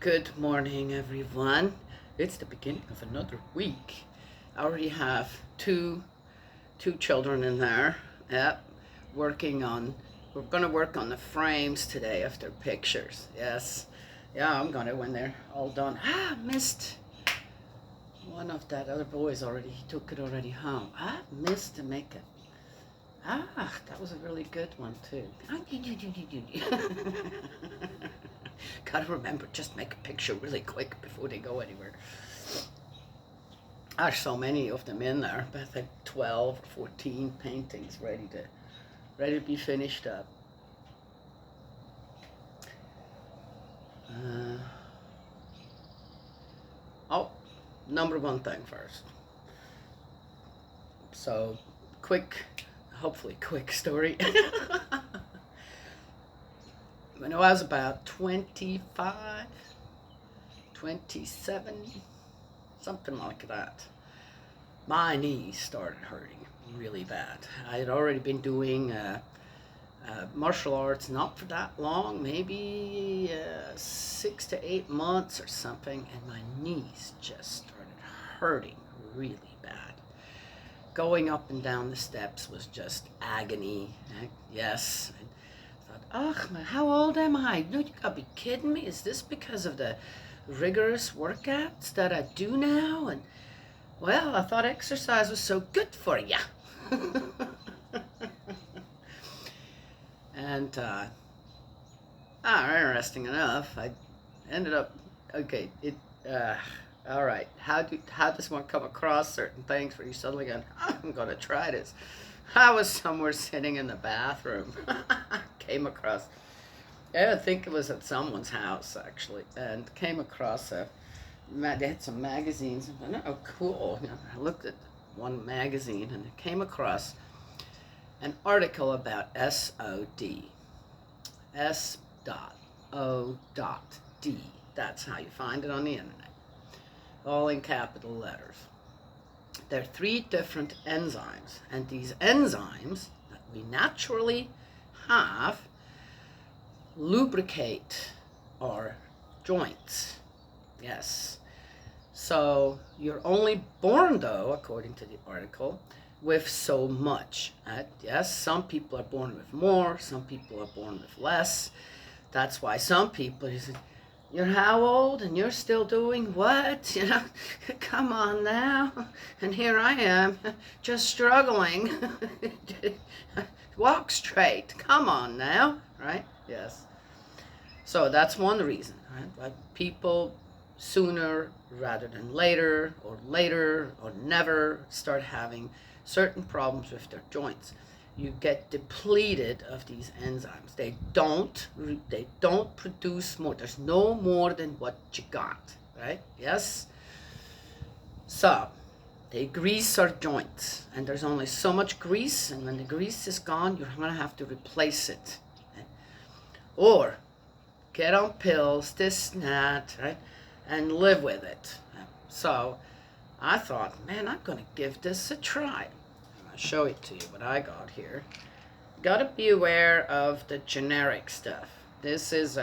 Good morning, everyone. It's the beginning of another week. I already have two children in there. Yep, working on. We're gonna work on the frames today of their pictures. Yes, yeah, I'm gonna when they're all done. Missed one of that other boys already. He took it already home. Missed to make it. That was a really good one too. Gotta remember, just make a picture really quick before they go anywhere. There's so many of them in there, but I think 12 or 14 paintings ready to be finished up. Uh, oh, number one thing first. So, hopefully quick story. When I was about 25, 27, something like that, my knees started hurting really bad. I had already been doing martial arts not for that long, maybe 6 to 8 months or something, and my knees just started hurting really bad. Going up and down the steps was just agony. Yes. I thought, ugh, man, how old am I? No, you gotta be kidding me. Is this because of the rigorous workouts that I do now? And well, I thought exercise was so good for you. And interesting enough, I ended up okay. All right. How does one come across certain things where you suddenly go, I'm gonna try this? I was somewhere sitting in the bathroom, came across. I think it was at someone's house actually, and came across they had some magazines. And I oh, cool. I looked at one magazine and I came across an article about SOD. S dot O dot D. That's how you find it on the internet. All in capital letters. There are three different enzymes, and these enzymes that we naturally have lubricate our joints. Yes. So you're only born, though, according to the article, with so much. Yes, some people are born with more, some people are born with less. That's why some people, you're how old and you're still doing what? Come on now. And here I am, just struggling. Walk straight. Come on now, right? Yes. So that's one reason, right? But people sooner rather than later or never start having certain problems with their joints. You get depleted of these enzymes. They don't produce more. There's no more than what you got, right? Yes. So they grease our joints, and there's only so much grease, and when the grease is gone, you're gonna have to replace it, or get on pills, this and that, right, and live with it. So I thought, man, I'm gonna give this a try. I'll show it to you what I got here. Gotta be aware of the generic stuff. This is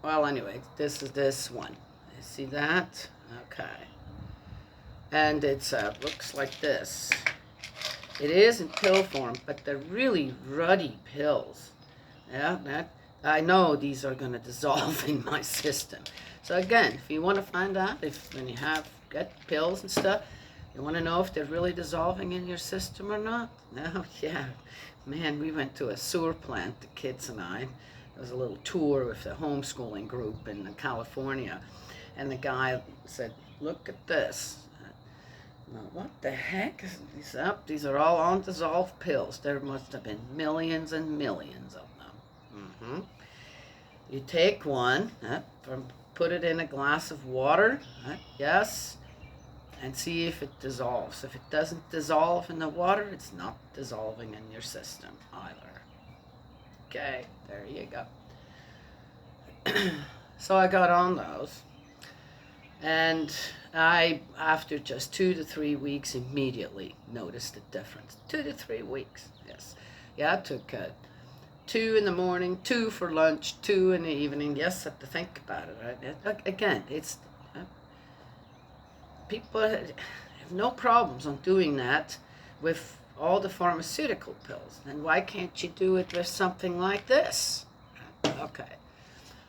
well, anyway, this is this one. You see that? Okay. And it's looks like this. It is in pill form, but they're really ruddy pills. Yeah, that I know these are gonna dissolve in my system. So again, if you want to find out if when you get pills and stuff, you want to know if they're really dissolving in your system or not? No, yeah. Man, we went to a sewer plant, the kids and I. It was a little tour with the homeschooling group in California. And the guy said, look at this. What the heck is these up? These are all undissolved pills. There must have been millions and millions of them. You take one, put it in a glass of water, yes, and see if it dissolves. If it doesn't dissolve in the water, it's not dissolving in your system either. Okay, there you go. So I got on those, and I, after just 2 to 3 weeks, immediately noticed the difference. 2 to 3 weeks, yes. Yeah, I took 2 in the morning, 2 for lunch, 2 in the evening. Yes, I have to think about it, right? Again, it's people have no problems on doing that with all the pharmaceutical pills. Then why can't you do it with something like this? Okay.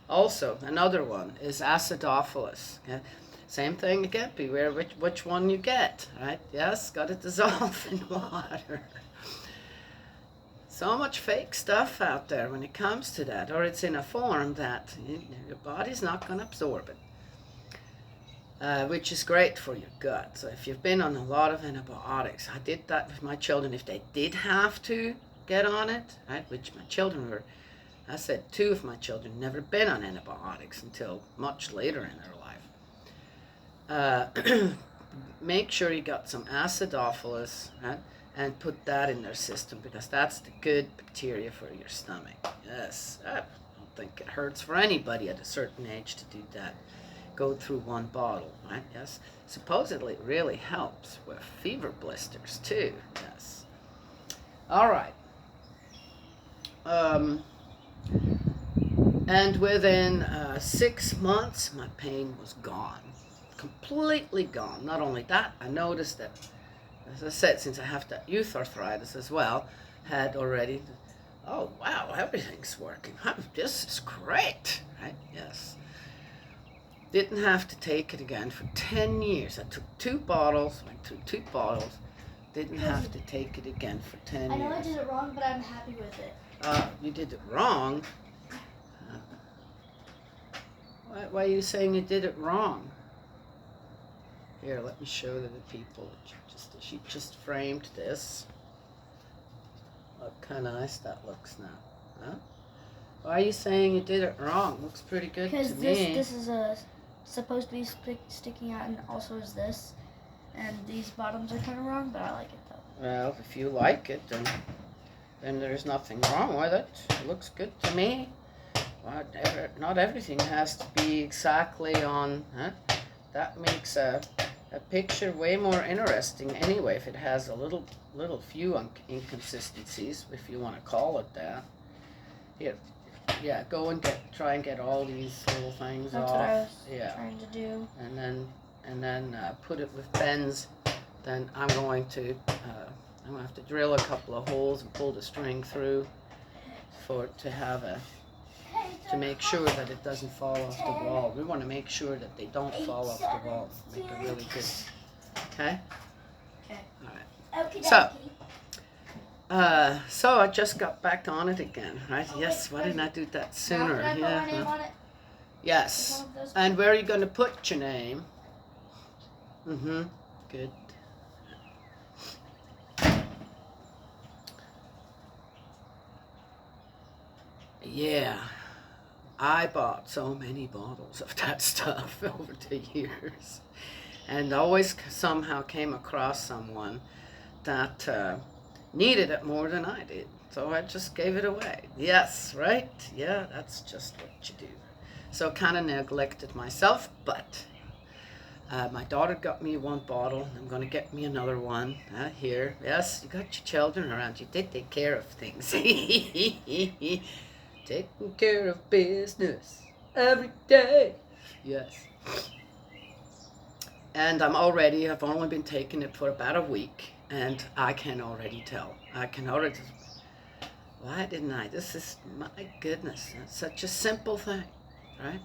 Also, another one is acidophilus. Okay? Same thing again, beware which one you get, right? Yes, got to dissolve in water. So much fake stuff out there when it comes to that, or it's in a form that your body's not going to absorb it, which is great for your gut. So if you've been on a lot of antibiotics, I did that with my children. If they did have to get on it, right, which my children were, I said 2 of my children never been on antibiotics until much later in their life. Make sure you got some acidophilus, right? And put that in their system, because that's the good bacteria for your stomach. Yes, I don't think it hurts for anybody at a certain age to do that. Go through 1 bottle, right? Yes. Supposedly it really helps with fever blisters too. Yes. All right. And within 6 months, my pain was gone, completely gone. Not only that, I noticed that, as I said, since I have that youth arthritis as well, had already, oh wow, everything's working. This is great, right? Yes. Didn't have to take it again for 10 years. I took 2 bottles, went through 2 bottles, didn't have to take it again for 10 years. I know I did it wrong, but I'm happy with it. You did it wrong? Why are you saying you did it wrong? Here, let me show the people. She just framed this. Look how nice that looks now. Huh? Why are you saying you did it wrong? Looks pretty good to me. Because this is supposed to be sticking out, and also is this. And these bottoms are kind of wrong, but I like it though. Well, if you like it, then there's nothing wrong with it. It looks good to me. Not everything has to be exactly on. Huh? That makes a picture way more interesting anyway, if it has a little few inconsistencies, if you want to call it that. Here, yeah, go and try and get all these little things That's off. what I was trying to do. And then put it with bends. Then I'm going to have to drill a couple of holes and pull the string through to make sure that it doesn't fall off the wall. We want to make sure that they don't fall off the wall. Make it really good. Okay? Okay. All right. So I just got back on it again, right? Yes, why didn't I do that sooner? Now, can I put my name on it? Yes. And where are you going to put your name? Good. Yeah. I bought so many bottles of that stuff over the years, and always somehow came across someone that needed it more than I did. So I just gave it away. Yes, right? Yeah, that's just what you do. So kind of neglected myself, but my daughter got me 1 bottle. I'm going to get me another one here. Yes, you got your children around you. They take care of things. Taking care of business every day. Yes. And I've only been taking it for about a week, and I can already tell. Why didn't I? This is, my goodness, it's such a simple thing, right?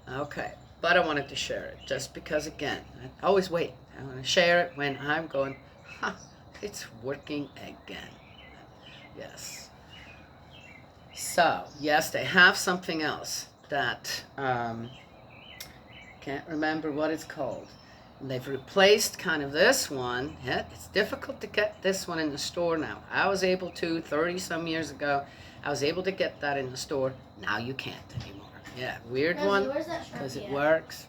Okay, but I wanted to share it just because, again, I always wait. I want to share it when I'm going, it's working again. Yes. So, yes, they have something else that, can't remember what it's called. And they've replaced kind of this one. Yeah, it's difficult to get this one in the store now. I was able to, 30 some years ago, I was able to get that in the store. Now you can't anymore. Yeah, weird one, because it works.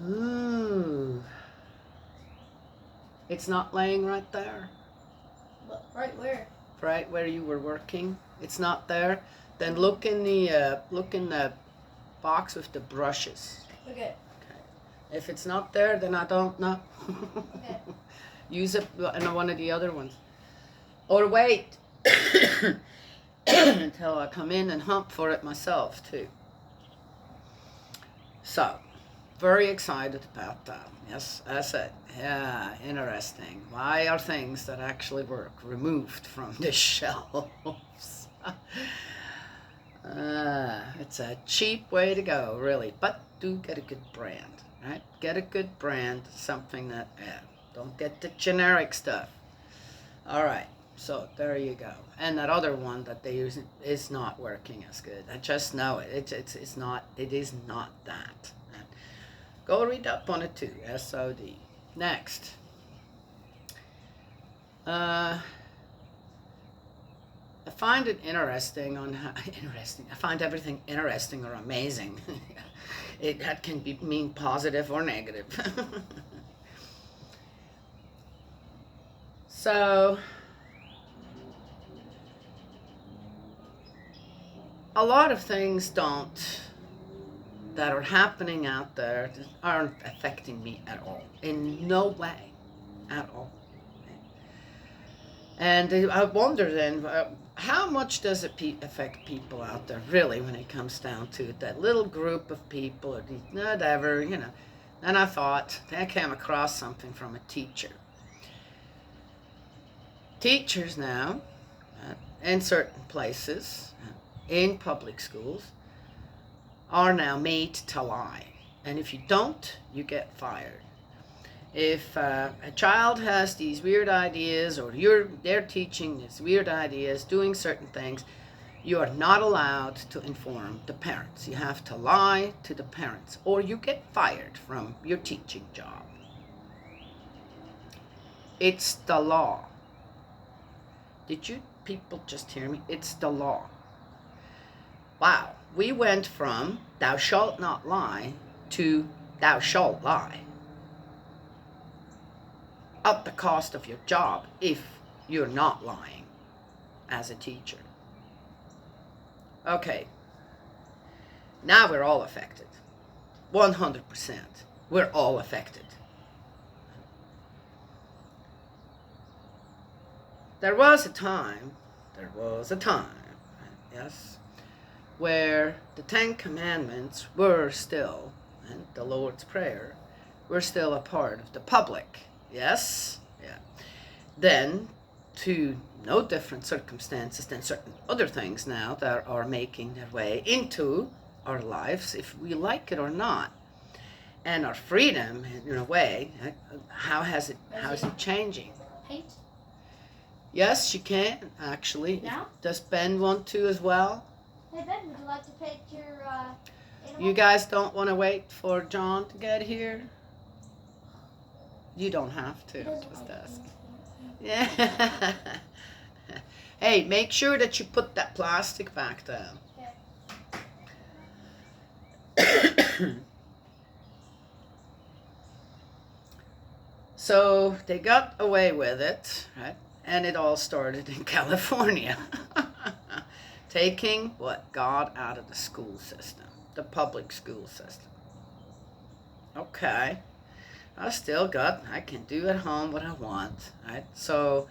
Ooh. It's not laying right there. Right where? Right where you were working. It's not there. Then look in the box with the brushes. Okay. If it's not there, then I don't know. Okay. Use it in one of the other ones. Or wait. until I come in and hump for it myself too. So, very excited about that. Yes, I said, yeah, interesting. Why are things that actually work removed from the shelves? It's a cheap way to go, really. But do get a good brand, right? Get a good brand, something that, don't get the generic stuff. All right, so there you go. And that other one that they use is not working as good. I just know it. It's not. It is not that. Go read up on it too. SOD. Next. I find it interesting on how interesting. I find everything interesting or amazing. That can mean positive or negative. So, a lot of things that are happening out there aren't affecting me at all. In no way at all. And I wonder then, how much does it affect people out there, really, when it comes down to it? That little group of people, or whatever, And I thought, I came across something from a teacher. Teachers now, in certain places, in public schools, are now made to lie. And if you don't, you get fired. If a child has these weird ideas, or they're teaching these weird ideas, doing certain things, you are not allowed to inform the parents. You have to lie to the parents, or you get fired from your teaching job. It's the law. Did you people just hear me? It's the law. Wow. We went from thou shalt not lie to thou shalt lie. At the cost of your job if you're not lying as a teacher. Okay. Now we're all affected. 100%. We're all affected. There was a time, yes, where the Ten Commandments were still, and the Lord's Prayer, were still a part of the public. Yes? Yeah. Then, to no different circumstances than certain other things now that are making their way into our lives, if we like it or not. And our freedom, in a way, how is it changing? Paint? Yes, she can, actually. Now? Does Ben want to as well? Hey Ben, would you like to paint your animal? You guys don't want to wait for John to get here? You don't have to, just ask. Yeah. Hey, make sure that you put that plastic back down. Okay. So they got away with it, right? And it all started in California. Taking what? God out of the school system, the public school system. Okay. I can do at home what I want, right? So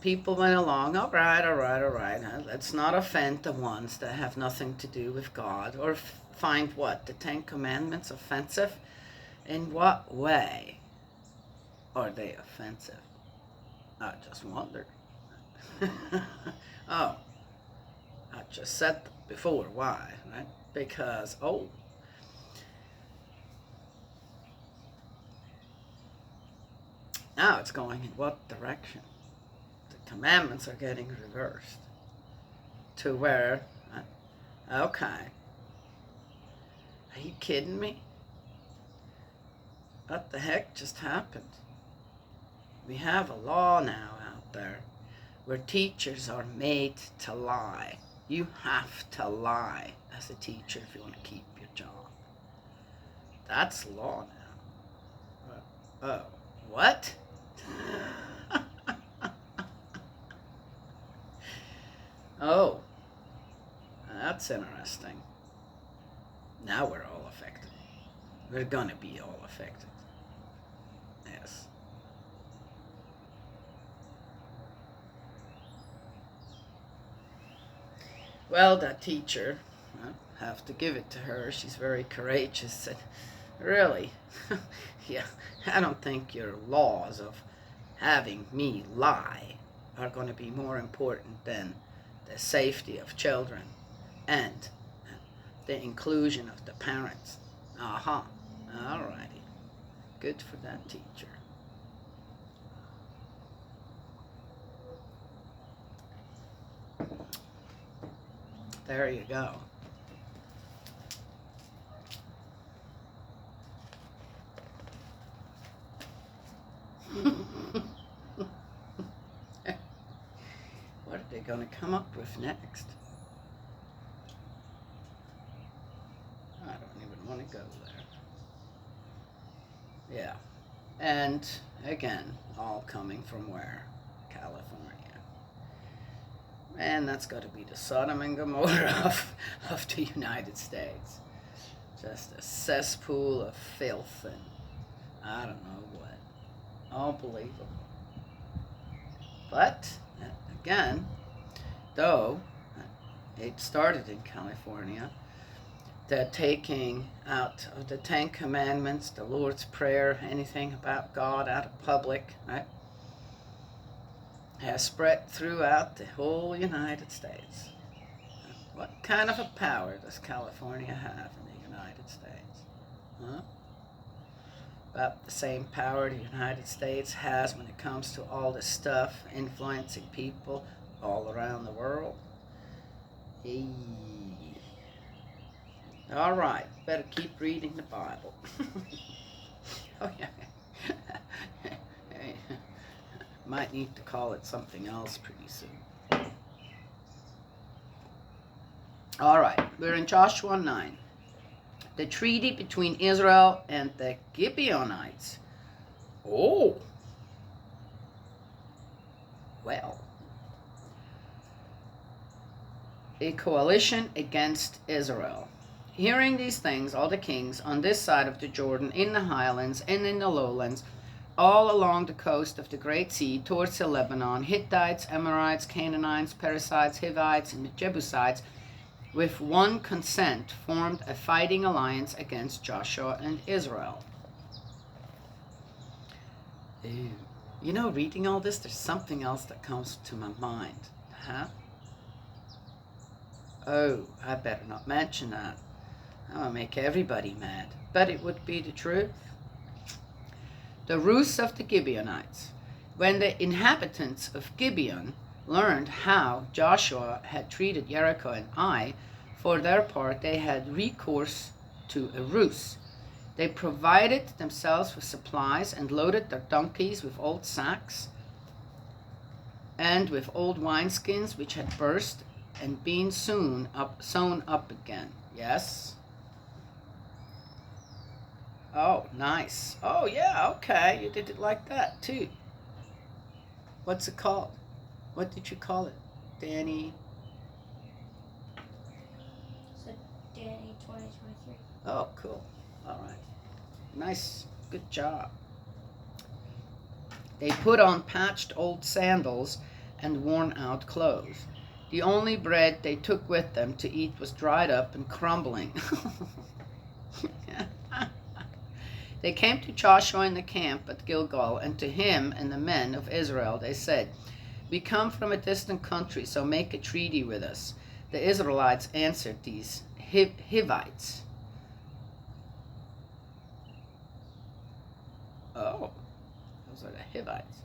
people went along, all right. Let's not offend the ones that have nothing to do with God, or find what? The Ten Commandments offensive? In what way are they offensive? I just wonder. Oh, I just said before why, right? Because, now it's going in what direction? The commandments are getting reversed to where, okay. Are you kidding me? What the heck just happened? We have a law now out there where teachers are made to lie. You have to lie as a teacher if you want to keep your job. That's law now. What? Oh, that's interesting. Now we're all affected. We're gonna be all affected. Yes. Well, that teacher, I have to give it to her. She's very courageous. And really, yeah, I don't think your laws of having me lie are going to be more important than the safety of children and the inclusion of the parents. Uh-huh. All righty. Good for that teacher. There you go. What are they going to come up with next? I don't even want to go there. Yeah. And again, all coming from where? California. Man, that's got to be the Sodom and Gomorrah of the United States. Just a cesspool of filth and I don't know what. Unbelievable. But, again, though it started in California, the taking out of the Ten Commandments, the Lord's Prayer, anything about God out of public, right, has spread throughout the whole United States. What kind of a power does California have in the United States? Huh? About the same power the United States has when it comes to all this stuff influencing people all around the world. Hey. All right, better keep reading the Bible. Oh yeah. Hey. Might need to call it something else pretty soon. All right, we're in Joshua 9. The treaty between Israel and the Gibeonites. Oh. Well. A coalition against Israel. Hearing these things, all the kings on this side of the Jordan, in the highlands and in the lowlands, all along the coast of the Great Sea towards the Lebanon, Hittites, Amorites, Canaanites, Perizzites, Hivites, and the Jebusites, with one consent formed a fighting alliance against Joshua and Israel. Ew. You know, reading all this, there's something else that comes to my mind. Huh? Oh, I better not mention that. I'm going to make everybody mad. But it would be the truth. The ruse of the Gibeonites. When the inhabitants of Gibeon learned how Joshua had treated Jericho and Ai, for their part they had recourse to a ruse. They provided themselves with supplies and loaded their donkeys with old sacks and with old wineskins which had burst and been sewn up again. Yes? Oh, nice. Oh, yeah, okay. You did it like that, too. What's it called? What did you call it? Danny? So, Danny 2023. Oh, cool. All right. Nice. Good job. They put on patched old sandals and worn-out clothes. The only bread they took with them to eat was dried up and crumbling. They came to Joshua in the camp at Gilgal, and to him and the men of Israel they said, "We come from a distant country, so make a treaty with us." The Israelites answered these Hivites. Oh, those are the Hivites.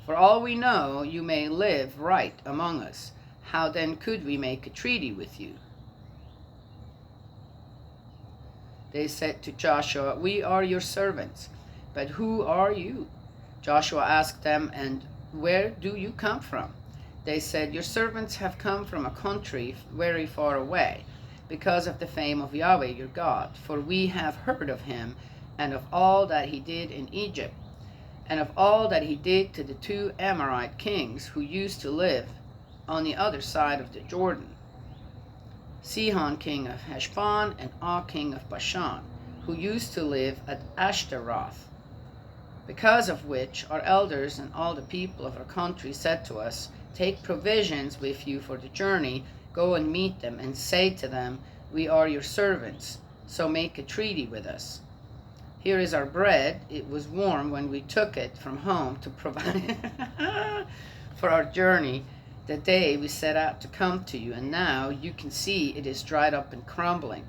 "For all we know, you may live right among us. How then could we make a treaty with you?" They said to Joshua, "We are your servants, but who are you?" Joshua asked them, "And where do you come from?" They said, "Your servants have come from a country very far away, because of the fame of Yahweh your God. For we have heard of him, and of all that he did in Egypt, and of all that he did to the 2 Amorite kings who used to live on the other side of the Jordan, Sihon king of Heshbon and Og king of Bashan, who used to live at Ashtaroth. Because of which our elders and all the people of our country said to us, 'Take provisions with you for the journey, Go and meet them and say to them, 'We are your servants, so make a treaty with us. Here is our bread. It was warm when we took it from home to provide for our journey the day we set out to come to you, and now you can see it is dried up and crumbling.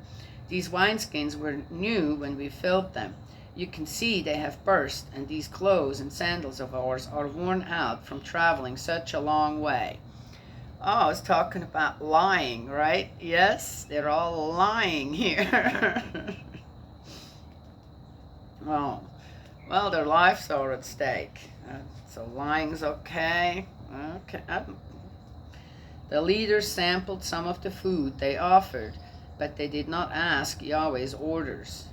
These wineskins were new when we filled them. You can see they have burst, and these clothes and sandals of ours are worn out from traveling such a long way.'" Oh, it's talking about lying, right? Yes, they're all lying here. Oh, well, their lives are at stake. So lying's okay. Okay. The leaders sampled some of the food they offered, but they did not ask Yahweh's orders.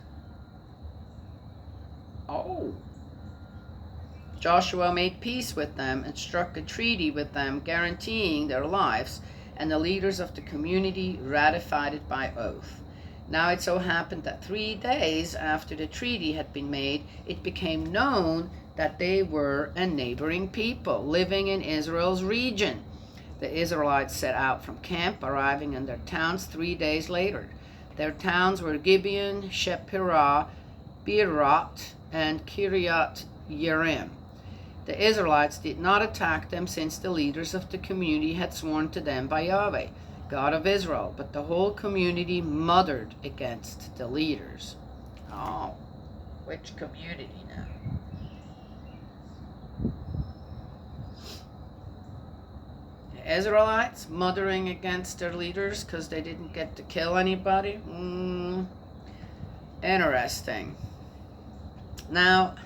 Oh. Joshua made peace with them and struck a treaty with them, guaranteeing their lives, and the leaders of the community ratified it by oath. Now it so happened that 3 days after the treaty had been made, it became known that they were a neighboring people living in Israel's region. The Israelites set out from camp, arriving in their towns 3 days later. Their towns were Gibeon, Shepherah, Beerot, and Kiriath Yearim. The Israelites did not attack them, since the leaders of the community had sworn to them by Yahweh, God of Israel, but the whole community muttered against the leaders. Oh, which community now? The Israelites muttering against their leaders because they didn't get to kill anybody? Interesting. Now,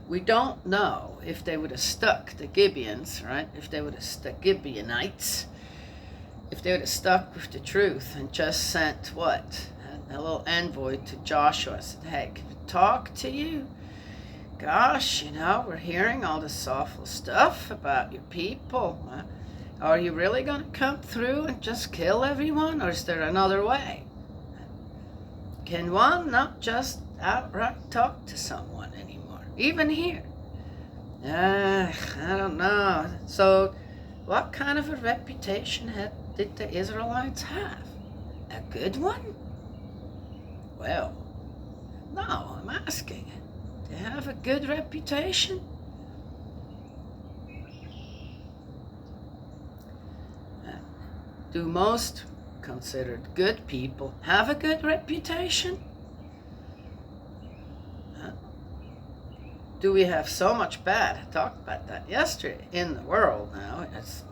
we don't know if they would have stuck the Gibeons, right? If they would have stuck Gibeonites, if they would have stuck with the truth and just sent what? A little envoy to Joshua, said, "Hey, can we talk to you? Gosh, we're hearing all this awful stuff about your people. Are you really going to come through and just kill everyone, or is there another way? Can one not just outright talk to someone anymore, even here?" I don't know. So, what kind of a reputation did the Israelites have? A good one? Well, no, I'm asking. They have a good reputation? Do most considered good people have a good reputation? Do we have so much bad? I talked about that yesterday in the world now. It's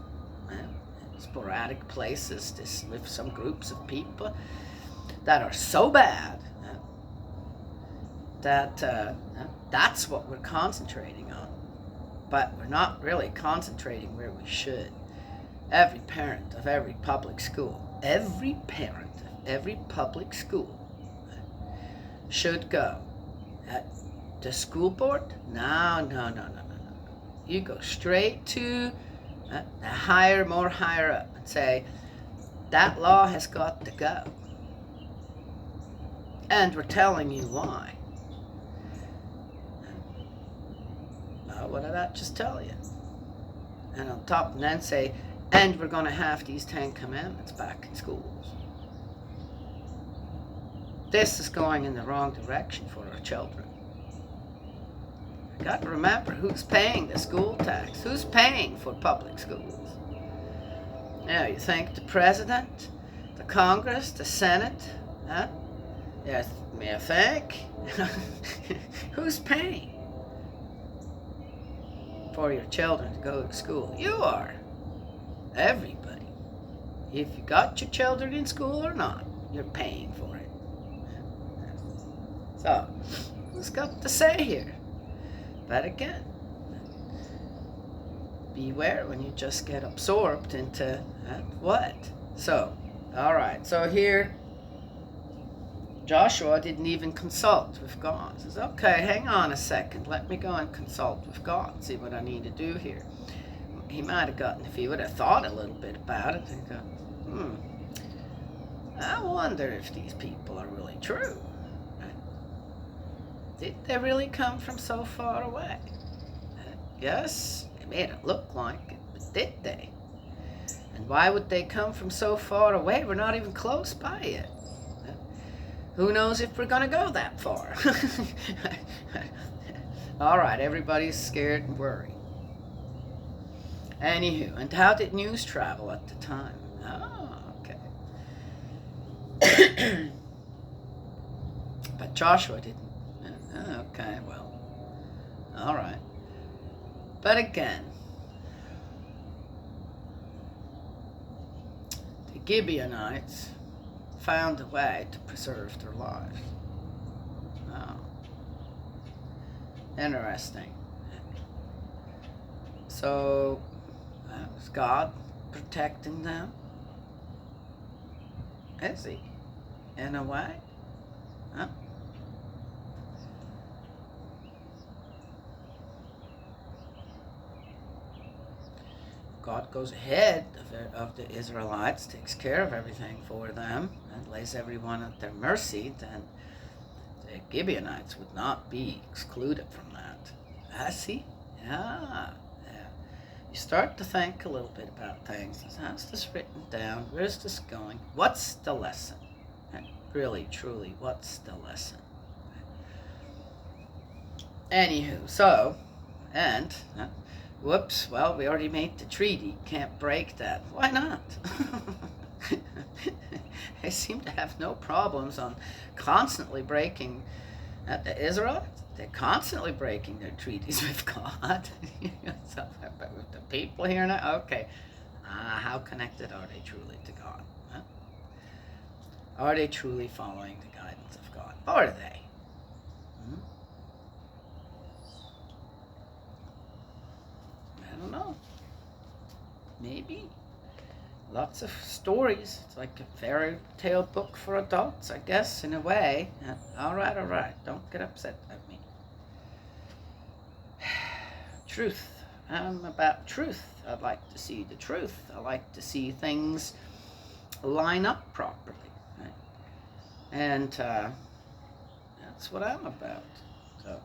sporadic places with some groups of people that are so bad that that's what we're concentrating on. But we're not really concentrating where we should. Every parent of every public school, should go. The school board? No. You go straight to more higher up and say, that law has got to go. And we're telling you why. What did that just tell you? And on top, and then say, and we're going to have these 10 Commandments back in schools. This is going in the wrong direction for our children. Got to remember who's paying the school tax. Who's paying for public schools? You think the president, the Congress, the Senate? Huh? You think? Who's paying for your children to go to school? You are. Everybody. If you got your children in school or not, you're paying for it. So, who's got to say here? But again, beware when you just get absorbed into what? So, all right. So here, Joshua didn't even consult with God. He says, okay, hang on a second. Let me go and consult with God, see what I need to do here. He might have gotten, if he would have thought a little bit about it, and go, I wonder if these people are really true. Did they really come from so far away? Yes, they made it look like it, but did they? And why would they come from so far away? We're not even close by yet. Who knows if we're going to go that far? All right, everybody's scared and worried. Anywho, and how did news travel at the time? Oh, okay. But Joshua didn't. Okay, well, all right. But again, the Gibeonites found a way to preserve their lives. Oh, interesting. So, was God protecting them? Is he? In a way? Huh? God goes ahead of the Israelites, takes care of everything for them, and lays everyone at their mercy, then the Gibeonites would not be excluded from that. I see. Yeah. You start to think a little bit about things. How's this written down? Where's this going? What's the lesson? Really, truly, what's the lesson? Anywho, so, and, whoops, well, we already made the treaty. Can't break that. Why not? They seem to have no problems on constantly breaking the Israelites. They're constantly breaking their treaties with God. So, but with the people here now, okay. How connected are they truly to God? Huh? Are they truly following the guidance of God? Are they? I don't know. Maybe. Lots of stories. It's like a fairy tale book for adults, I guess, in a way. All right. Don't get upset at me. Truth. I'm about truth. I'd like to see the truth. I like to see things line up properly. Right? And that's what I'm about. So,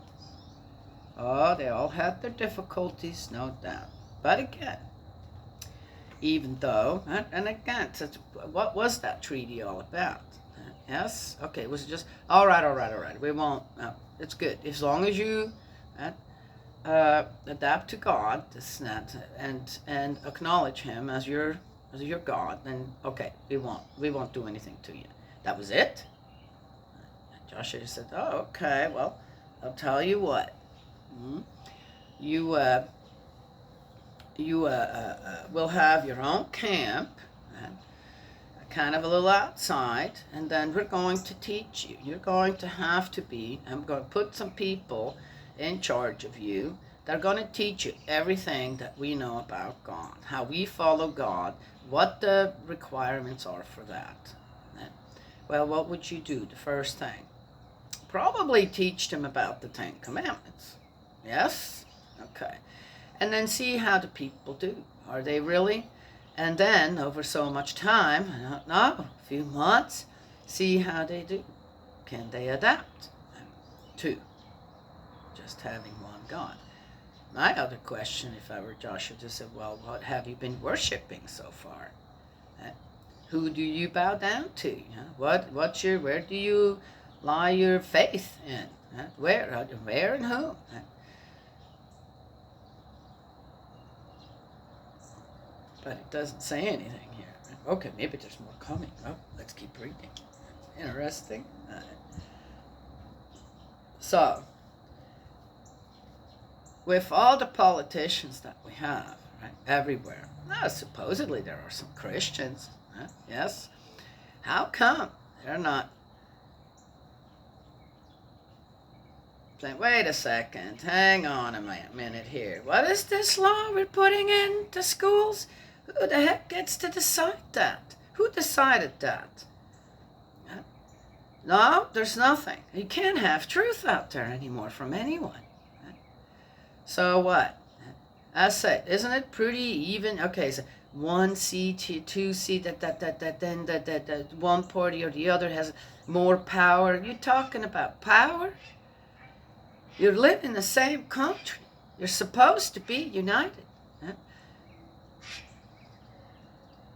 they all had their difficulties, no doubt. But again, even though, and again, what was that treaty all about? Yes? Okay, it was just, all right. We won't, it's good. As long as you adapt to God and acknowledge Him as your God, then okay, we won't do anything to you. That was it? Joshua said, oh, okay, well, I'll tell you what. You will have your own camp, kind of a little outside, and then we're going to teach you. You're going to have to I'm going to put some people in charge of you. They're going to teach you everything that we know about God, how we follow God, what the requirements are for that. Well, what would you do? The first thing, probably teach them about the Ten Commandments. Yes? Okay. And then see how the people do. Are they really? And then, over so much time, I don't know, a few months, see how they do. Can they adapt to just having one God? My other question, if I were Joshua, just said, well, what have you been worshiping so far? Who do you bow down to? Where do you lie your faith in? Where and whom? But it doesn't say anything here. Okay, maybe there's more coming. Oh, let's keep reading. Interesting. So, with all the politicians that we have, right, everywhere, now supposedly there are some Christians, yes? How come they're not saying, wait a second, hang on a minute here. What is this law we're putting into schools? Who the heck gets to decide that? Who decided that? No, there's nothing. You can't have truth out there anymore from anyone. So what? I said, isn't it pretty even? Okay, so one seat, two seat, then that one party or the other has more power. You're talking about power? You live in the same country. You're supposed to be united.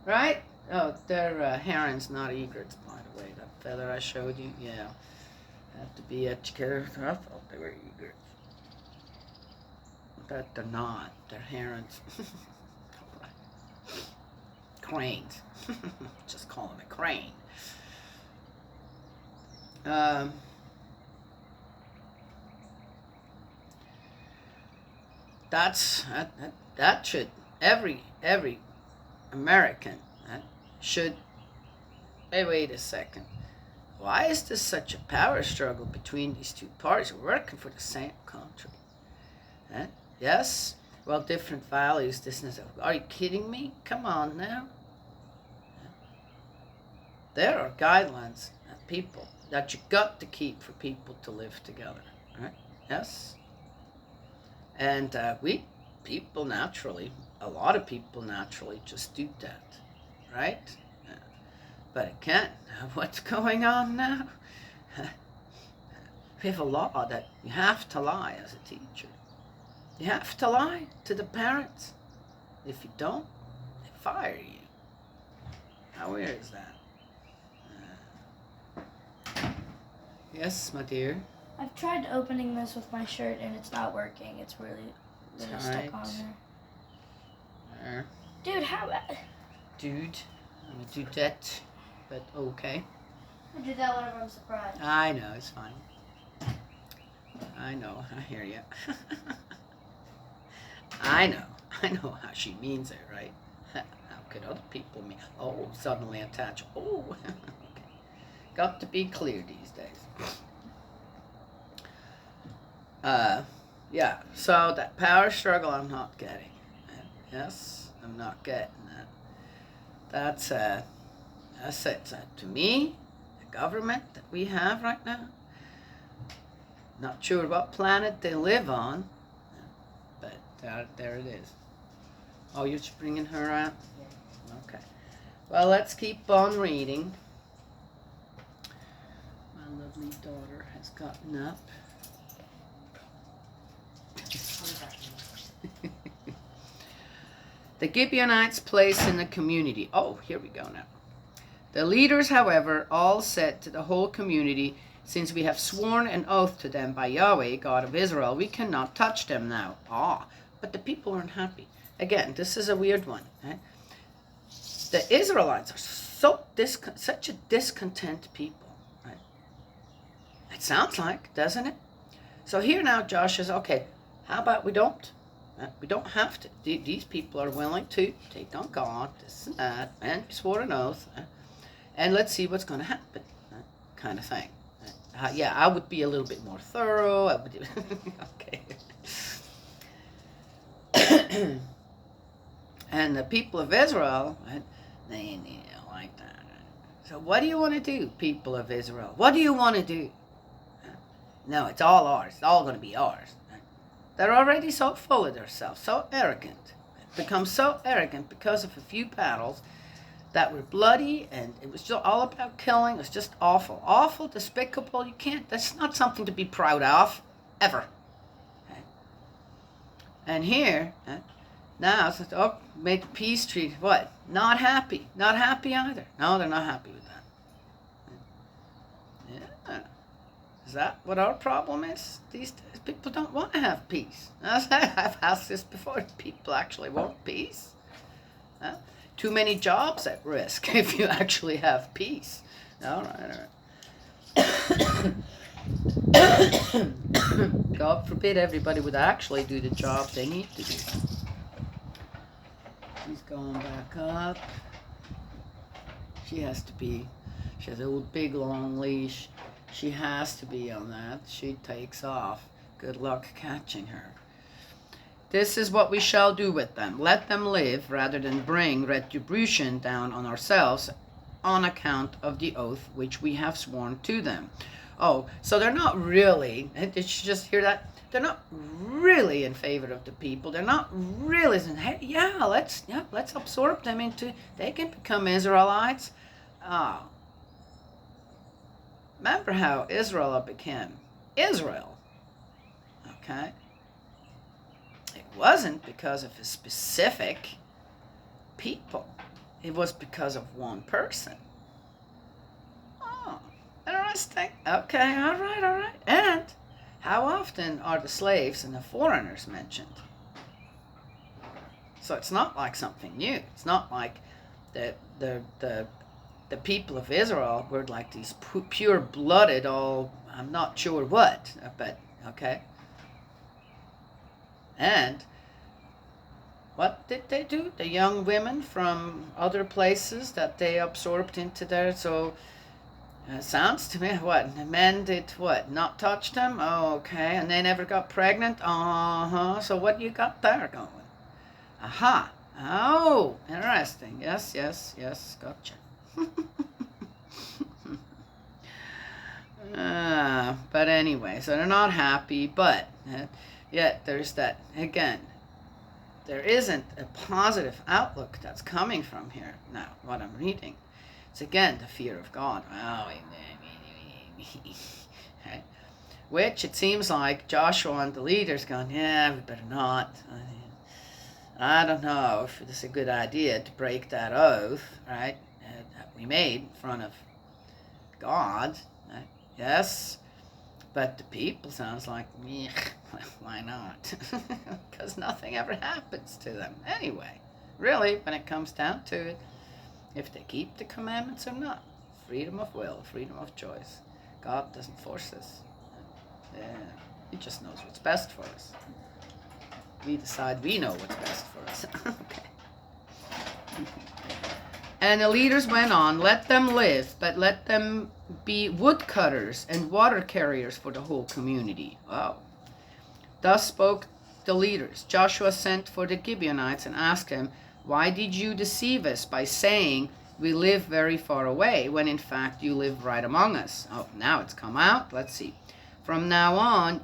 Right? Oh, they're herons, not egrets, by the way. That feather I showed you, yeah. Have to be educated. I thought they were egrets. But they're not. They're herons. Cranes. Just call them a crane. That should every American should. Hey, wait a second. Why is there such a power struggle between these two parties? We're working for the same country. Yes? Well, different values. Are you kidding me? Come on now. There are guidelines, people, that you got to keep for people to live together. Right? Yes? And people naturally, a lot of people naturally just do that. Right? But again, what's going on now? We have a law that you have to lie as a teacher. You have to lie to the parents. If you don't, they fire you. How weird is that? Yes, my dear. I've tried opening this with my shirt and it's not working. It's really stuck on there. Dude, how bad? Dude, I'm a dudette, but okay. I do that whenever I'm surprised. I know, it's fine. I know, I hear you. I know how she means it, right? How could other people mean? Oh, suddenly attach. Oh, okay. Got to be clear these days. Yeah, so that power struggle I'm not getting. Yes, I'm not getting that. That's it. To me, the government that we have right now, not sure what planet they live on, but there it is. Oh, you're just bringing her out? Yeah. Okay. Well, let's keep on reading. My lovely daughter has gotten up. The Gibeonites' place in the community. Oh, here we go now. The leaders, however, all said to the whole community, "Since we have sworn an oath to them by Yahweh, God of Israel, we cannot touch them now." But the people weren't happy. Again, this is a weird one. Right? The Israelites are such a discontent people. Right? It sounds like, doesn't it? So here now Josh says, okay, how about we don't? We don't have to. These people are willing to take on God, this and that, and swore an oath, and let's see what's going to happen, kind of thing. Yeah, I would be a little bit more thorough. I would, okay. And the people of Israel, they don't like that. So what do you want to do, people of Israel? What do you want to do? No, it's all ours. It's all going to be ours. They're already so full of themselves, so arrogant. Become so arrogant because of a few battles that were bloody, and it was just all about killing. It was just awful. Awful, despicable. You can't, that's not something to be proud of, ever. And here, now, it's like, oh, made the peace treaty. What? Not happy. Not happy either. No, they're not happy with that. Yeah. Is that what our problem is? These days, people don't want to have peace. I've asked this before. People actually want peace. Too many jobs at risk if you actually have peace. All right. God forbid everybody would actually do the job they need to do. She's going back up. She has a old big long leash. She has to be on that. She takes off. Good luck catching her. This is what we shall do with them. Let them live rather than bring retribution down on ourselves on account of the oath which we have sworn to them. Oh, so they're not really, did you just hear that? They're not really in favor of the people. They're not really saying, hey, let's absorb them into, they can become Israelites. Remember how Israel became Israel, okay? It wasn't because of a specific people. it was because of one person. Oh, interesting. Okay, all right. And how often are the slaves and the foreigners mentioned? So it's not like something new. It's not like the people of Israel were like these pure-blooded, I'm not sure what, but okay. And what did they do? The young women from other places that they absorbed into there. So sounds to me, what, the men did what? Not touch them? Oh, okay. And they never got pregnant? Uh-huh. So what you got there going? Aha. Oh, interesting. Yes. Gotcha. But anyway, so they're not happy, but yet there's that, again, there isn't a positive outlook that's coming from here now, what I'm reading. It's again the fear of God. Which it seems like Joshua and the leaders going, yeah, we better not. I don't know if it's a good idea to break that oath, right, that we made in front of God. Right? Yes, but the people sounds like, well, why not? Because nothing ever happens to them. Anyway, really, when it comes down to it, if they keep the commandments or not, freedom of will, freedom of choice. God doesn't force us. Yeah, He just knows what's best for us. We decide we know what's best for us. Okay. And the leaders went on, let them live, but let them be woodcutters and water carriers for the whole community. Wow. Thus spoke the leaders. Joshua sent for the Gibeonites and asked them, why did you deceive us by saying we live very far away, when in fact you live right among us? Oh, now it's come out. Let's see. From now on,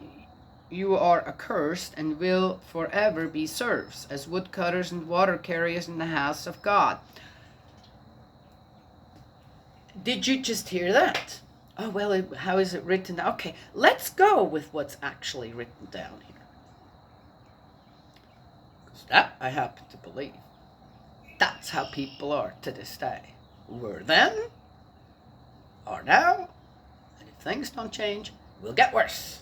you are accursed and will forever be serfs, as woodcutters and water carriers in the house of God. Did you just hear that? Oh, well, how is it written down? Okay, let's go with what's actually written down here. Because that I happen to believe. That's how people are to this day. Were then, are now, and if things don't change, will get worse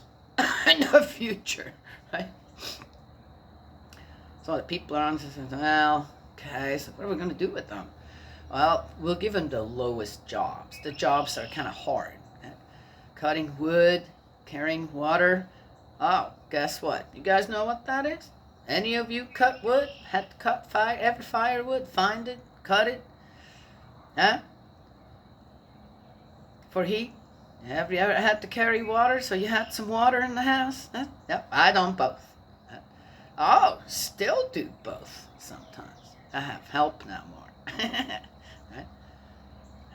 in the future, right? So the people are on saying, well, okay, so what are we going to do with them? Well, we'll give them the lowest jobs. The jobs that are kind of hard. Right? Cutting wood, carrying water. Oh, guess what? You guys know what that is? Any of you cut wood? Had to cut every firewood? Find it? Cut it? Huh? For heat? Have you ever had to carry water so you had some water in the house? Huh? Yep, I done both. Oh, still do both sometimes. I have help now more. Right?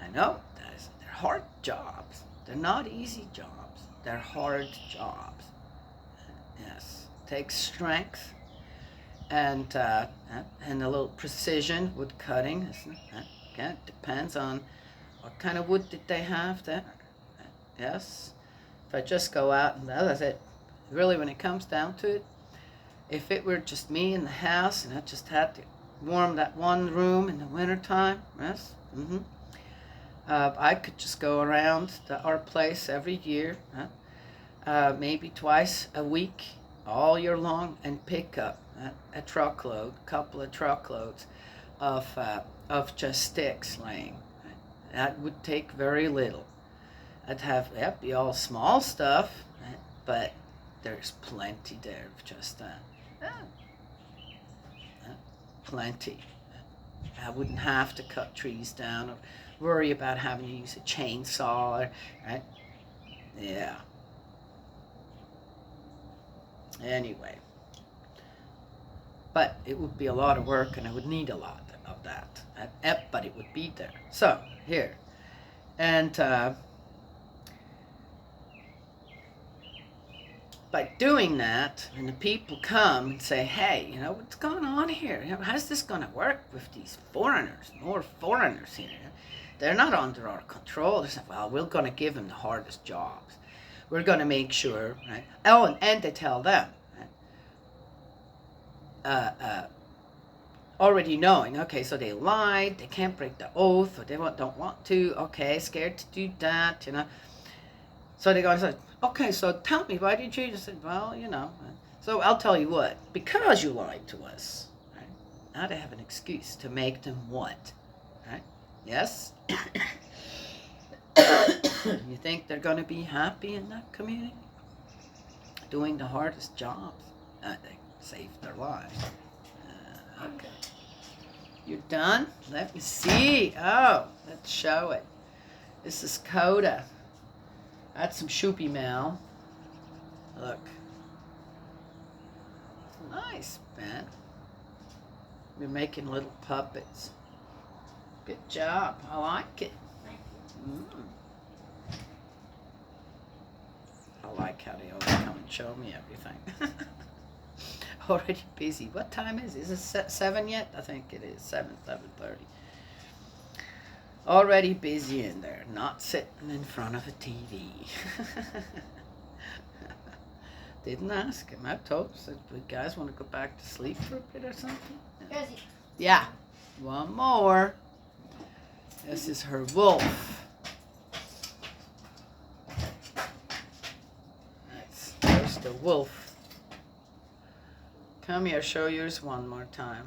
I know, they're hard jobs. They're not easy jobs. They're hard jobs. Yes, takes strength and a little precision wood cutting. Okay, it depends on what kind of wood did they have there. Yes, if I just go out and that's it. Really, when it comes down to it, if it were just me in the house and I just had to warm that one room in the wintertime, yes, I could just go around our place every year, maybe twice a week, all year long, and pick up a couple of truckloads of just sticks laying. Right? That would take very little. I'd have be all small stuff, right? But there's plenty there of just that. Plenty. I wouldn't have to cut trees down or worry about having to use a chainsaw, right? Yeah. Anyway. But it would be a lot of work and I would need a lot of that. But it would be there. So, here. And by doing that, and the people come and say, hey, what's going on here? How's this going to work with these foreigners, more foreigners here? They're not under our control. They say, well, we're going to give them the hardest jobs. We're going to make sure, right? Oh, and they tell them, right? already knowing, okay, so they lied, they can't break the oath, or they don't want to, okay, scared to do that, you know. So they go and say, okay, so tell me, why did you? I said, well, you know. So I'll tell you what, because you lied to us, right? Now they have an excuse to make them what? Right? Yes? You think they're going to be happy in that community? Doing the hardest jobs? They saved their lives. Okay. You're done? Let me see. Oh, let's show it. This is Coda. That's some Shoopy mail. Look. Nice, man. We're making little puppets. Good job. I like it. I like how they always come and show me everything. Already busy. What time is it? Is it 7 yet? I think it is. 7:30. Already busy in there. Not sitting in front of a TV. Didn't ask him. I told him, said, "You guys want to go back to sleep for a bit or something?" Yeah. One more. This is her wolf. There's the wolf. Come here, show yours one more time.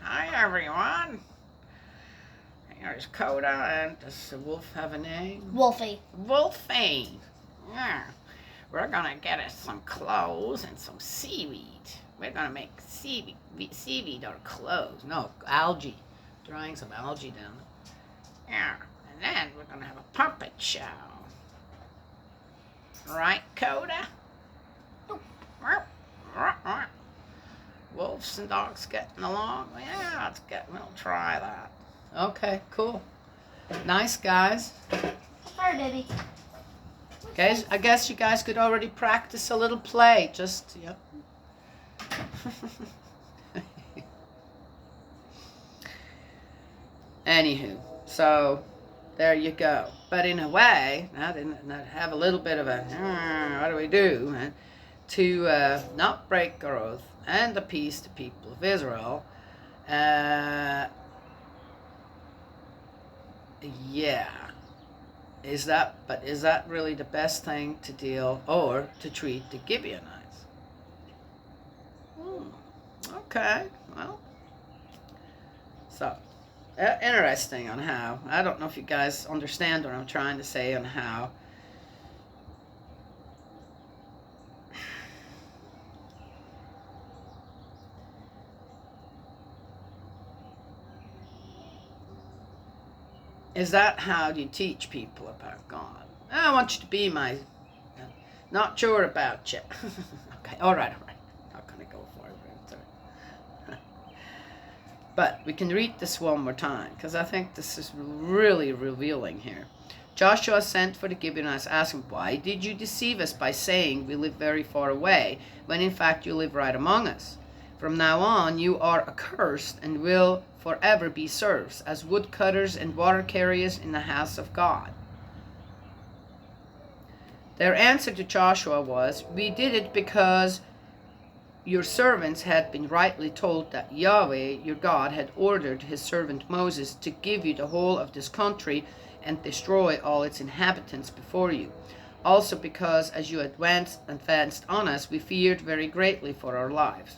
Hi, everyone. Here's Coda, and does the wolf have a name? Wolfie. Wolfie. Yeah. We're gonna get us some clothes and some seaweed. We're gonna make seaweed or clothes. No, algae. Drying some algae down. Yeah. And then we're gonna have a puppet show. Right, Coda? Wolves and dogs getting along? Yeah, we'll try that. Okay, cool. Nice, guys. Sorry, baby. Guys, I guess you guys could already practice a little play. Just, yep. Anywho, so there you go. But in a way, now they have a little bit of a, what do we do? To not break our oath and appease the people of Israel. Yeah. Is that really the best thing to deal or to treat the Gibeonites? Okay, well. So, interesting on how, I don't know if you guys understand what I'm trying to say on how is that how you teach people about God? I want you to be my, not sure about you. Okay, all right. Not going to go for it. But we can read this one more time, because I think this is really revealing here. Joshua sent for the Gibeonites, asking, "Why did you deceive us by saying we live very far away, when in fact you live right among us? From now on you are accursed and will forever be serfs, as woodcutters and water carriers in the house of God." Their answer to Joshua was, "We did it because your servants had been rightly told that Yahweh, your God, had ordered his servant Moses to give you the whole of this country and destroy all its inhabitants before you. Also because as you advanced on us, we feared very greatly for our lives."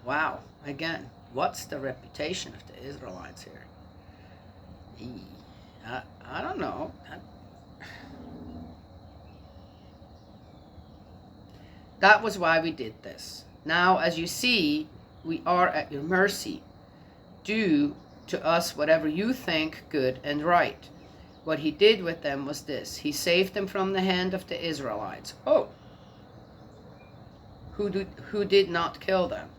Wow. Again, what's the reputation of the Israelites here? I don't know. That was why we did this. Now, as you see, we are at your mercy. Do to us whatever you think good and right. What he did with them was this. He saved them from the hand of the Israelites. Oh! Who did not kill them.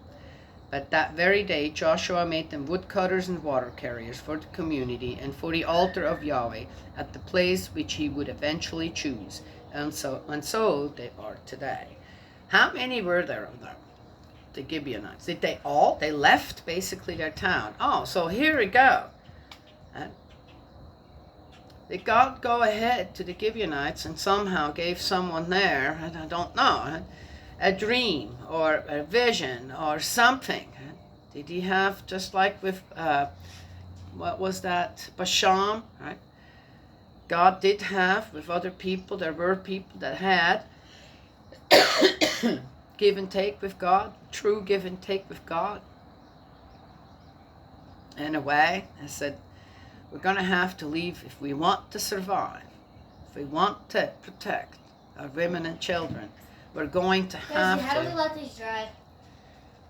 But that very day Joshua made them woodcutters and water carriers for the community and for the altar of Yahweh at the place which he would eventually choose. And so they are today. How many were there of them? The Gibeonites. Did they all? They left basically their town. Oh, so here we go. Did God go ahead to the Gibeonites and somehow gave someone there, and I don't know, a dream or a vision or something? Did he have, just like with, what was that, Basham, right? God did have with other people, there were people that had give and take with God, true give and take with God. In a way, I said, we're going to have to leave if we want to survive, if we want to protect our women and children. We're going to have How do we to. let these dry?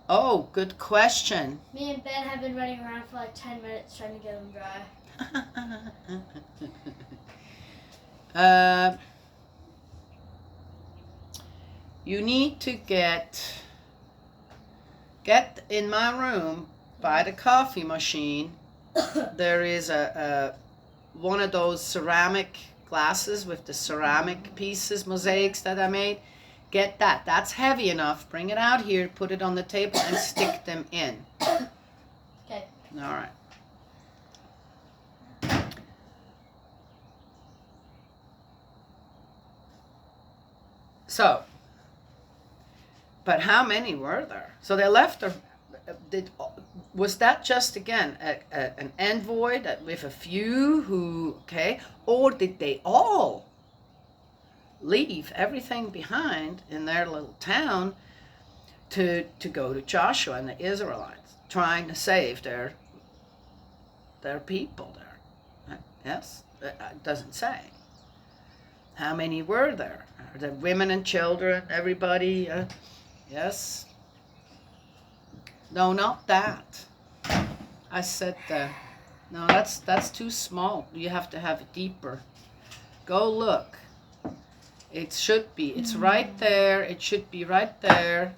Oh, good question. Me and Ben have been running around for like 10 minutes trying to get them dry. You need to get in my room by the coffee machine. There is a one of those ceramic glasses with the ceramic pieces, mosaics that I made. Get that. That's heavy enough. Bring it out here, put it on the table, and stick them in. Okay. All right. So, but how many were there? So they left her. Was that just, again, an envoy with a few who, okay, or did they all leave everything behind in their little town to go to Joshua and the Israelites, trying to save their people there? Yes, it doesn't say. How many were there? Are there women and children, everybody? Yes. No, not that. I said, no, that's too small. You have to have it deeper. Go look. It should be. It's right there. It should be right there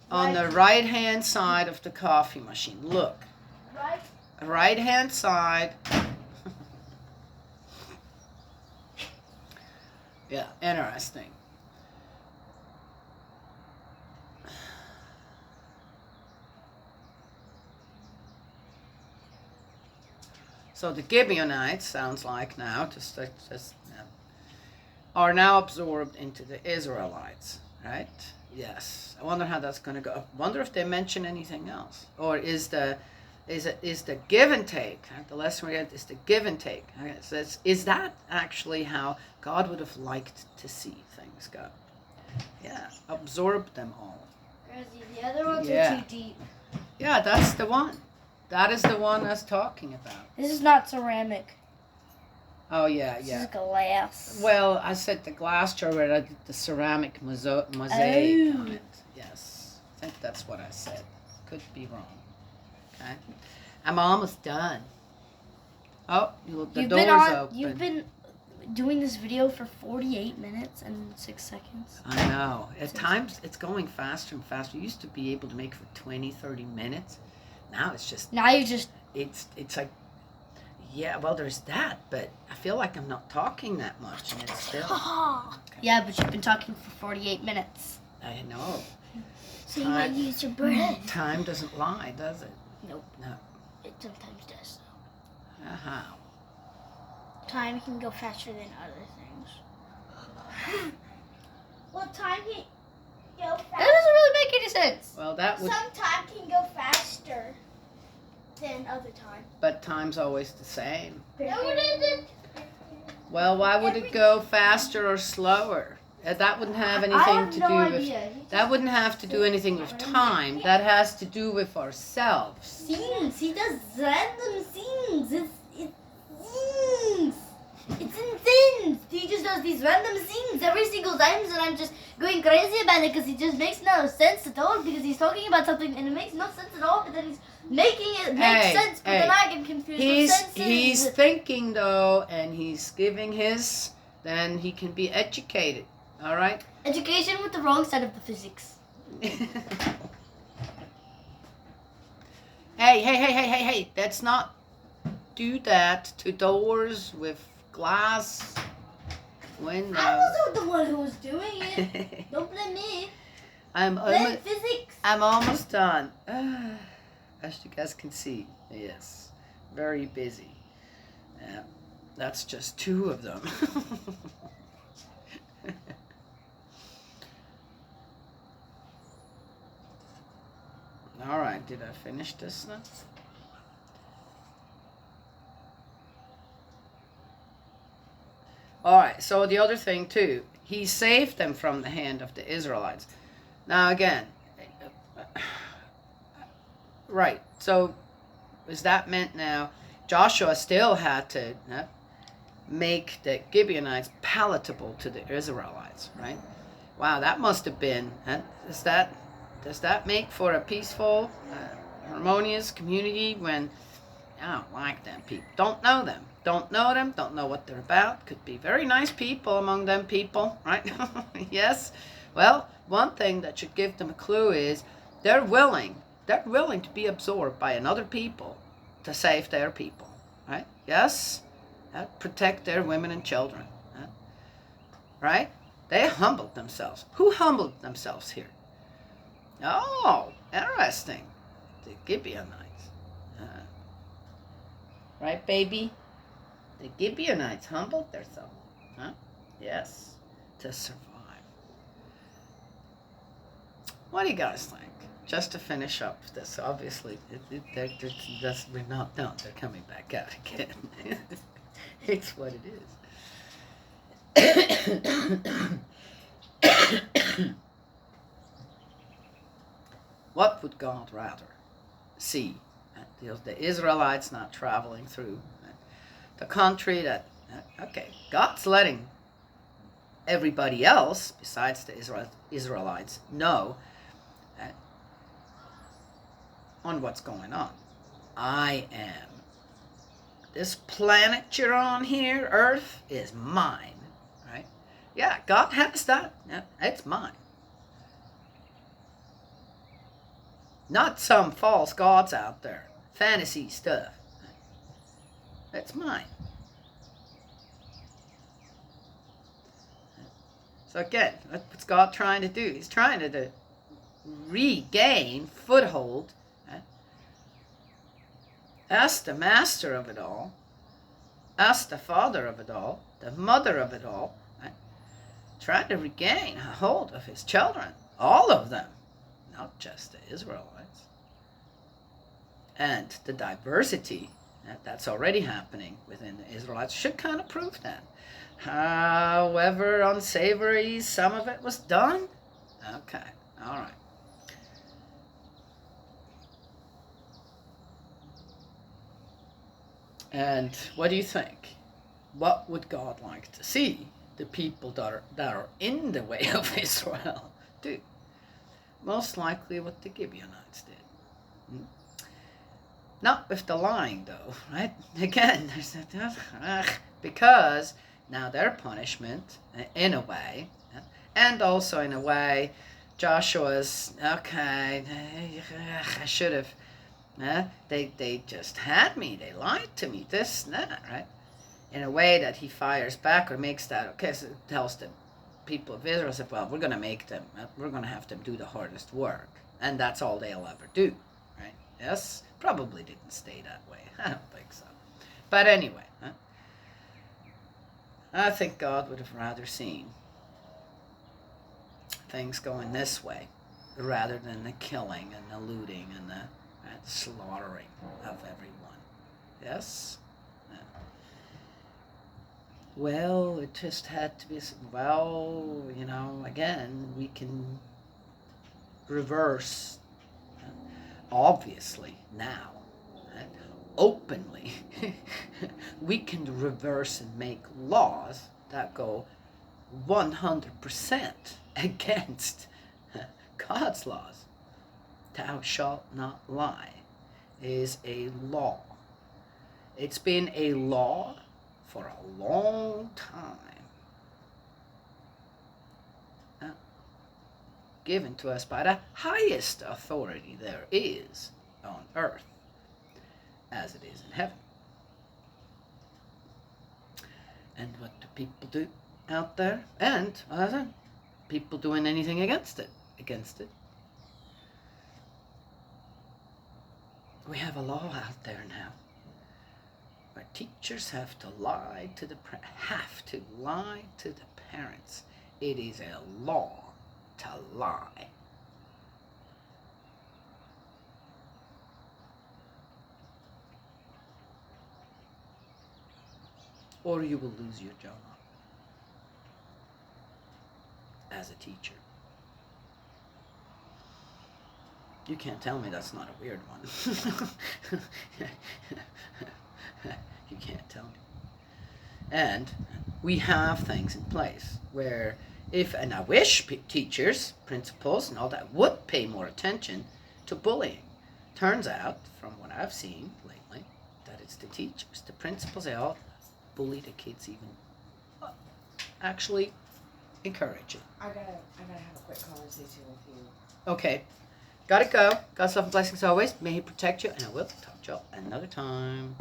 on the right-hand side of the coffee machine. Look. Right-hand side. Yeah, interesting. So the Gibeonites, sounds like now, are now absorbed into the Israelites, right? Yes. I wonder how that's going to go. I wonder if they mention anything else, or is the give and take? The lesson we get is the give and take. Okay, so is that actually how God would have liked to see things go? Yeah, absorb them all. The other ones are too deep. Yeah, that's the one. That is the one I was talking about. This is not ceramic. Oh, yeah. This is glass. Well, I said the glass jar where I did the ceramic mosaic on it. Yes. I think that's what I said. Could be wrong. Okay. I'm almost done. Oh, the door's open. You've been doing this video for 48 minutes and 6 seconds. I know. At times, it's going faster and faster. You used to be able to make for 20, 30 minutes. Now it's just... Now you just... It's like... Yeah, well, there's that, but I feel like I'm not talking that much, and it's still... Okay. Yeah, but you've been talking for 48 minutes. I know. So you might use your breath. Time doesn't lie, does it? Nope. No. It sometimes does, though. How? Time can go faster than other things. Well, time can go faster. That doesn't really make any sense. Well, that would... Some time can go faster than other time. But time's always the same. No, it isn't. Well, why would it go faster or slower? That wouldn't have anything to do with... That wouldn't have to do anything with time. That has to do with ourselves. Scenes. He does random scenes. It's scenes. It's in scenes. He just does these random scenes every single time, and I'm just going crazy about it because it just makes no sense at all, because he's talking about something and it makes no sense at all, but then he's making it make sense, but then I get confused with senses. He's thinking, though, and he's giving his... Then he can be educated. All right? Education with the wrong side of the physics. Hey. Let's not do that to doors with glass windows. I wasn't the one who was doing it. Don't blame me. Blame physics. I'm almost done. As you guys can see, yes. Very busy. That's just 2 of them. All right, did I finish this now? All right, so the other thing too, he saved them from the hand of the Israelites. Now again, right, so is that meant now Joshua still had to make the Gibeonites palatable to the Israelites, right? Wow, that must have been, does that make for a peaceful, harmonious community when I don't like them people, don't know them, don't know what they're about? Could be very nice people among them people, right? Yes. Well, one thing that should give them a clue is they're willing to be absorbed by another people to save their people, right? Yes. Protect their women and children, right? They humbled themselves. Who humbled themselves here? Oh, interesting. The Gibeonites. Right, baby? The Gibeonites humbled themselves. Huh? Yes. To survive. What do you guys think? Just to finish up this, obviously, we're not done. They're coming back out again. It's what it is. What would God rather see? The Israelites not traveling through the country that, okay, God's letting everybody else besides the Israelites know on what's going on. I am. This planet you're on here, Earth, is mine, right? Yeah, God has that. Yeah, it's mine. Not some false gods out there. Fantasy stuff. That's mine. So again, what's God trying to do? He's trying to regain foothold as the master of it all, as the father of it all, the mother of it all, trying to regain a hold of his children, all of them, not just the Israelites. And the diversity that's already happening within the Israelites should kind of prove that. However unsavory some of it was done. Okay, all right. And what do you think? What would God like to see the people that are in the way of Israel do? Most likely what the Gibeonites did. Not with the lying, though, right? Again, there's because now their punishment, in a way, and also in a way, Joshua's, okay, I should have, they just had me, they lied to me, this and that, right? In a way that he fires back or makes that, okay, so it tells the people of Israel, said, well, we're going to have them do the hardest work, and that's all they'll ever do, right? Yes? Probably didn't stay that way. I don't think so. But anyway, I think God would have rather seen things going this way rather than the killing and the looting and the slaughtering of everyone. Yes? Well, it just had to be, well, again, we can reverse, obviously, now, openly, we can reverse and make laws that go 100% against God's laws. Thou shalt not lie is a law. It's been a law for a long time. Given to us by the highest authority there is on earth, as it is in heaven. And what do people do out there? And people doing anything against it. We have a law out there now where teachers have to lie to the parents. It is a law to lie. or you will lose your job as a teacher. You can't tell me that's not a weird one. You can't tell me. And we have things in place where and I wish teachers, principals, and all that would pay more attention to bullying. Turns out, from what I've seen lately, that it's the teachers, the principals, they all bully the kids even. Actually encourage it. I gotta have a quick conversation with you. Okay. Gotta go. God's love and blessings always. May He protect you, and I will talk to you all another time.